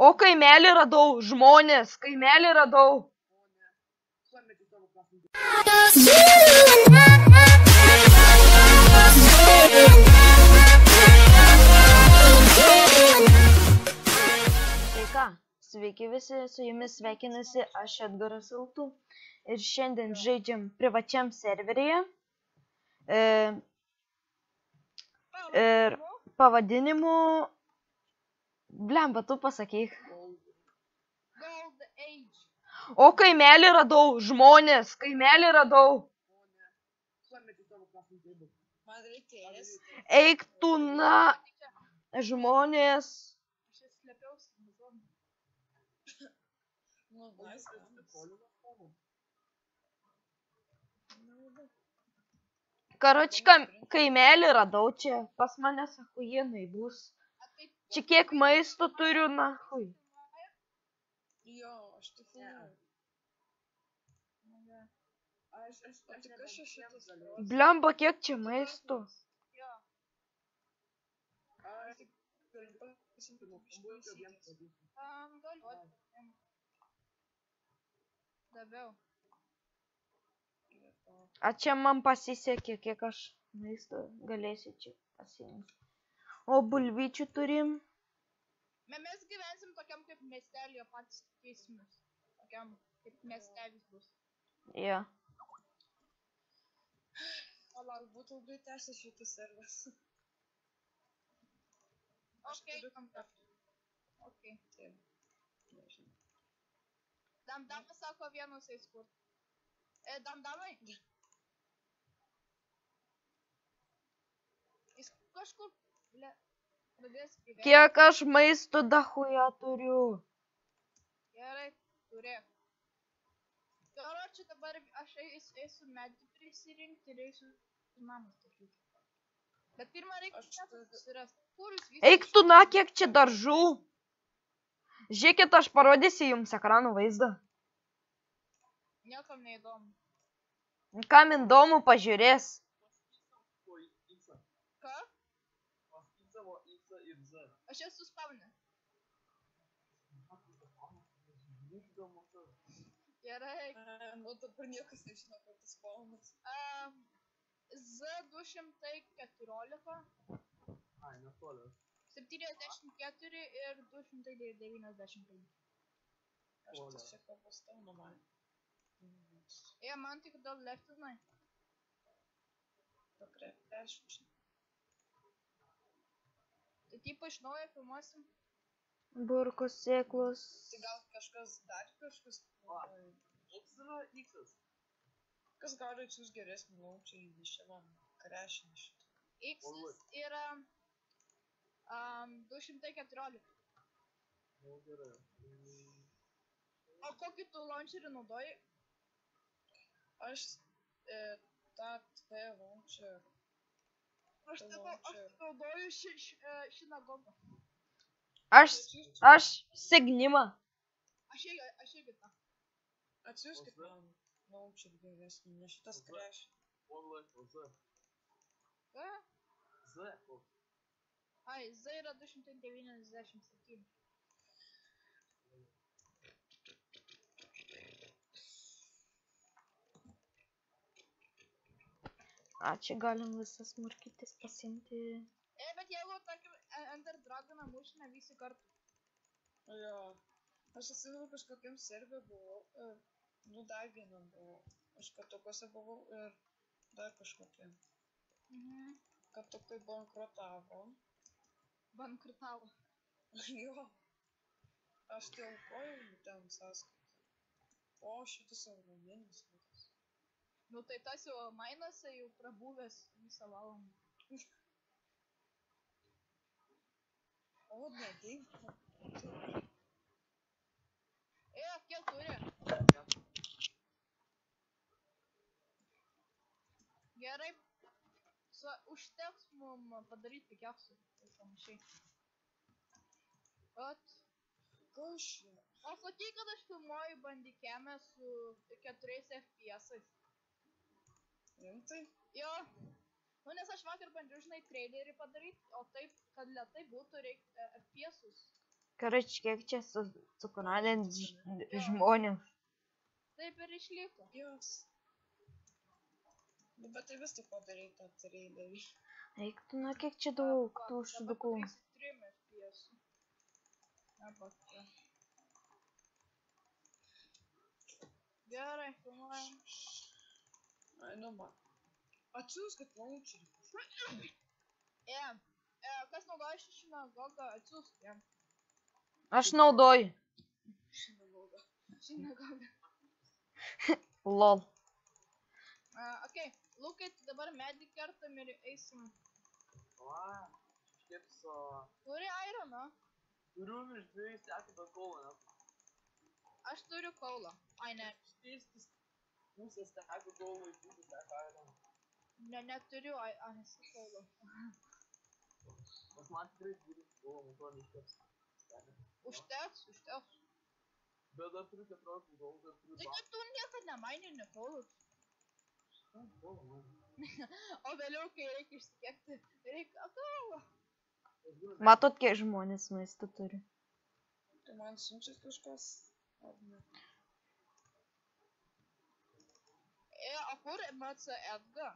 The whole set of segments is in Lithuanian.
O kaimelį radau, žmonės, kaimelį radau. Sveiki visi, su jumis sveikinasi aš Edgaras Altų ir šiandien žaidžiam privačiam serveryje ir pavadinimu, blemba, tu pasakyk. O kaimelį radau, žmonės, kaimelį radau. Eik tu na, žmonės. Karočka, kaimelį radau čia, pas mane sakujienai bus. Čia kiek maisto turiu, nahui. Jo, aš tik Blemba, kiek čia maisto. A čia man pasisekė, kiek aš maisto galėsiu čia pasiimti. O bulvyčių turim. Mes gyvensim tokiam kaip miestelį, patys tikėsimės. Tokiam kaip miestelis bus. Jo. Ar būtų ilgai tęsę šitas servas? Okei. Damdamas sako vienus eiskur. Damdamai? Jis kažkur, pradės gyventi. Kiek aš maisto dahuja turiu. Gerai, turėk. Karoči, dabar aš eisiu medį prisirinkti ir eisiu namas statyti. Bet pirmą reikia susirasti. Kur jūs visi? Eik tu na, kiek čia daržų. Žiūrėkit, aš parodysiu jums ekrano vaizdą. Niekam neįdomu. Kam įdomu, pažiūrės. Ką? Aš esu spawnė. Gerai. Nu dabar niekas nežino, kad tas spawnas. Z214. 74 ir 295. Aš tas čia kalbas tau numanė. Man tik dėl leftis, nai. Takrai, peršučiu. Tai tipo iš naujo filmuosim. Burkos sėklos. Tai gal kažkas dar kažkas? X yra X'as. Kas gali atsiūs geresnį laučią į šiandien krešinį šitą? X'as yra 214. Nu, gerai. O kokį tu launcherį naudoji? Aš tą T launcher. Aš naudoju Shinagogą. Aš Signimą. Aš irgi tą. Atsiųskit man launcher geresnį, nes šitas krešinį. Z. Ką? Z. Ai, Z yra 297. A, čia galim visas murkytis pasimti. Bet jeigu, tarkim, Ender Dragoną mušime visi kartu. Jo. Aš atsimenu kažkokiam servė buvau, dar vienam buvau. Aš katukuose buvau ir dar kažkokiam. Katukai bankrutavo. Bankrutavo. Jo. Aš tai aukojau ten sąskaitą. O šitas euromėnis. Nu tai tas jau mainose jau prabuvęs visą valandą. O, nedink. Kiek turi? Gerai. Užteks mum padaryti keksų. Ir panašiai. Ot. Kas čia? O sakyk, kad aš filmuoju bandikėmę su 4 FPS-ais. Rimtai? Jo. Nu, nes aš vakar bandžiau, žinai, trailerį padaryti, o taip, kad lėtai būtų, reikia FPS-us Karoči, kiek čia sukonadint žmonės. Taip ir išliko. Jos. Nu, bet tai vis tik padaryta, turėjai daryti. Eik tu, na kiek čia daug tų šudukų. 3 FPS. Arba čia. Gerai, filmuojam. Ai, nu man. Atsiųskit launcherį. Kas naudoja šį sinagogą, atsiųsk jam. Aš naudoju. Sinagogą. Lol. Okei, Lukai, tai dabar medį kertam ir eisim. Va, kažkaip su... Turi ironą? Turiu iš 2 sekų be kaulo, Aš turiu kaulą. Ai, ne. Iškeistis pusės sekų kaulo į pusę sekų iron. Neturiu, esi kaulą. Nes man tikrai 20 kaulo, man to neiškeps. Užteks. Bet dar turiu 14 kaulo, dar turiu Tai kad tu niekad nemainini kaulus. kaulo, man. O vėliau, kai reikia išsikepti, reikia kaulą. Matot, kiek žmonės maisto turi. Tu man siunčiat kažkas? Ar ne? O kur MC Edgar?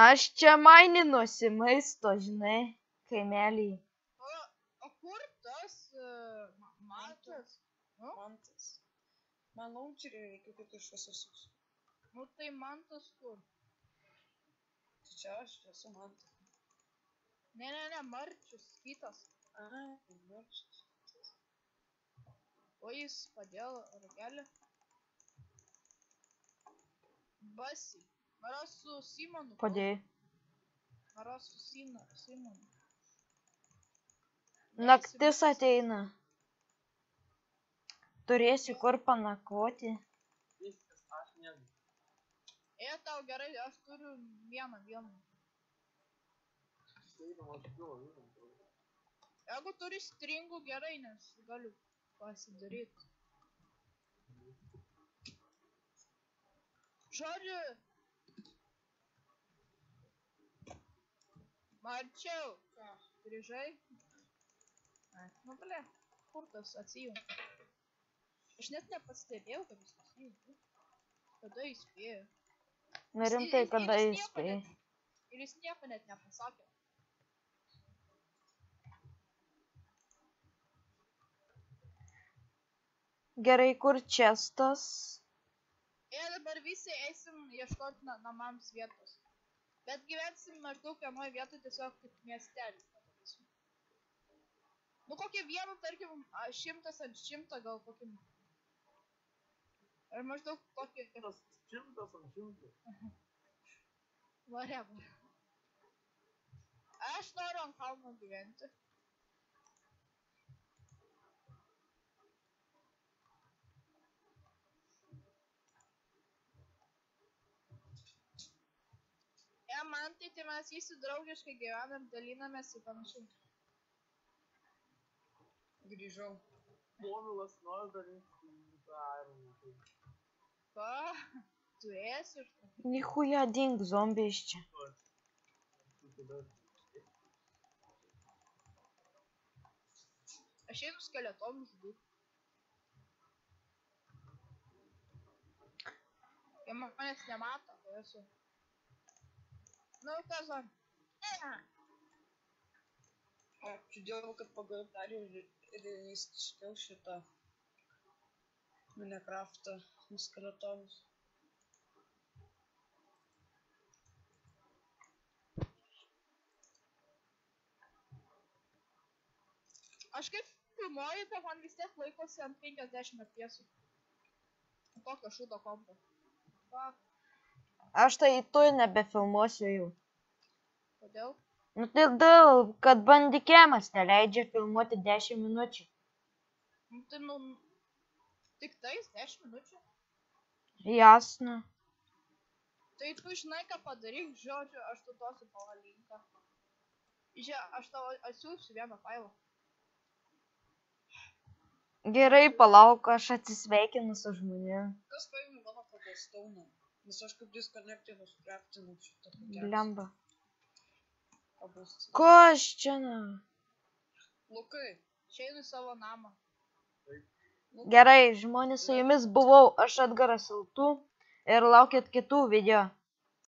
Aš čia maininuosi maisto, žinai, kaimelį. O kur tas Mantas? Mantas. Man launcherį reikia, kad iš visos jūsų. Nu tai Mantas kur? Tai čia aš esu Mantas. Ne, Marčius, kitas. Ai, Marčius. O jis padėjo ragelį. Basi. Mara su Simonu. Padėjai. Mara su Simonu. Naktis ateina. Turėsiu kur panakoti. Viskas, aš negu. Tau gerai, aš turiu vieną. Eidamas kilo, vieną. Jeigu turi stringų gerai, nes galiu pasidaryti. Žodžiu. Marčiau. Grįžai? Nu, ble, kur tas atsijungi? Aš net nepastebėjau, kad jis atsijungi. Kada įspėjo? Na rimtai, kada įspėjai? Ir jis nieko net nepasakė. Gerai, kur čestas? Dabar visi eisim ieškoti namams vietos. Bet gyvensim maždaug vienoj vietoj tiesiog kaip miestelį. Nu kokie vienu, tarkim, 100 ant 100 gal kokim. Ir maždaug tokie. 100 ant 100. Whatever. Aš noriu ant kalno gyventi. Man tai mes visi draugiškai gyvenam, dalinamės į panašiai. Grįžau. Povilas nori dalinti į tą ironą. Ką? Tu esi iš to? Nichuja ding zombiai iš čia. Aš einu skeletonų žudyti. Jie manęs nemato, tai esu. Nu, kas man? Ačiū Dievui, kad pagaliau perėjau šitą Minecraftą skeletonus. Aš kaip filmuoju, tai man vis tiek laikosi ant 50 FPS. Tokio šūdo kompo. Aš tai tu nebefilmuosiu jau. Kodėl? Nu tai dėl, kad bandikemas neleidžia filmuoti 10 minučių. Nu tai tik tais 10 minučių. Jasna. Tai tu žinai, ką padaryk, žodžiu, aš tu duosiu tavo linką. Žiūrėk, aš tavo atsiųsiu vieną failą. Gerai, palauk, aš atsisveikinu su žmonėm. Kas paėmė mano cobblestone? Nes aš kaip disconnectinau, skraftinau šitą. Blemba. Cobblestone. Ko aš čia na? Lukai, Išeinu į savo namą. Gerai, žmonės, su jumis buvau aš Edgaras L2 ir laukit kitų video.